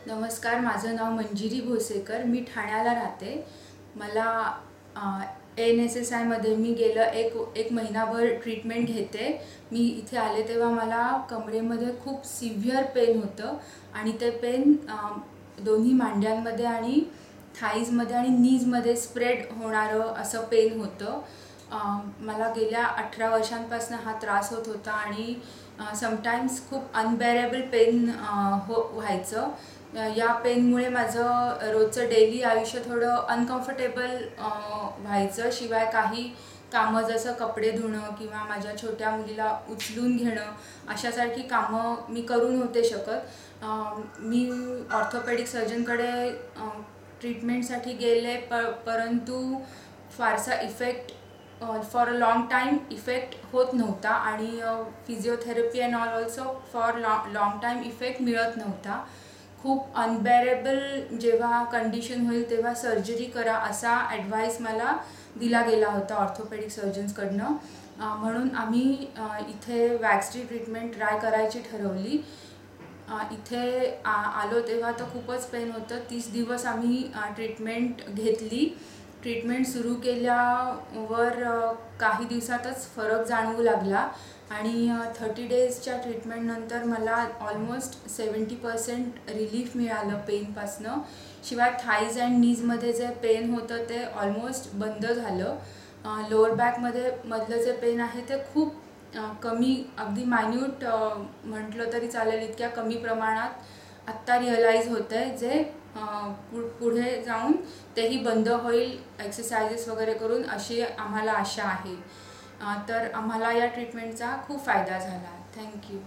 नमस्कार, माझं नाव मंजिरी भोसेकर. मी ठाण्याला राहते. मला NSSIमध्ये मी गेलं एक महिनाभर ट्रीटमेंट घेते. मी इथे आले तेव्हा मला कमरेमध्ये खूप सिव्हिअर पेन होतं आणि ते पेन दोन्ही मांड्यांमध्ये आणि थाईजमध्ये आणि नीजमध्ये स्प्रेड होणारं असं पेन होतं. मला गेल्या 18 वर्षांपासून हा त्रास होत होता आणि समटाईम्स खूप अनबेरेबल पेन व्हायचं. या पेनमुळे माझं रोजचं डेली आयुष्य थोडं अनकम्फर्टेबल व्हायचं. शिवाय काही कामं जसं कपडे धुणं किंवा माझ्या छोट्या मुलीला उचलून घेणं अशासारखी कामं मी करू नव्हते शकत. मी ऑर्थोपेडिक सर्जनकडे ट्रीटमेंटसाठी गेले, परंतु फारसा effect for a long time effect होत नव्हता आणि physiotherapy and also for long time effect मिळत नव्हता. खूप अनबेरेबल जेव्हा कंडिशन होईल तेव्हा सर्जरी करा असा ॲडवाईस मला दिला गेला होता ऑर्थोपेडिक सर्जन्सकडनं. म्हणून आम्ही इथे वॅक्सची ट्रीटमेंट ट्राय करायची ठरवली. इथे आलो तेव्हा तर खूपच पेन होतं. 30 दिवस आम्ही ट्रीटमेंट घेतली. ट्रीटमेंट सुरू केल्यावर काही दिवसातच फरक जाणवू लागला आणि 30 डेजच्या ट्रीटमेंटनंतर मला ऑलमोस्ट 70% रिलीफ मिळालं पेनपासनं. शिवाय थाईज अँड नीजमध्ये जे पेन होतं ते ऑलमोस्ट बंद झालं. लोअर बॅकमध्ये मधलं जे पेन आहे ते खूप कमी, अगदी मायन्यूट म्हटलं तरी चालेल इतक्या कमी प्रमाणात आत्ता रिअलाईज होतं आहे, जे पुढे जाऊन तेही बंद होईल एक्सरसाइजेस वगैरे करून, अशी आम्हाला आशा आहे. तर आम्हाला या ट्रीटमेंटचा खूप फायदा झाला. थँक्यू.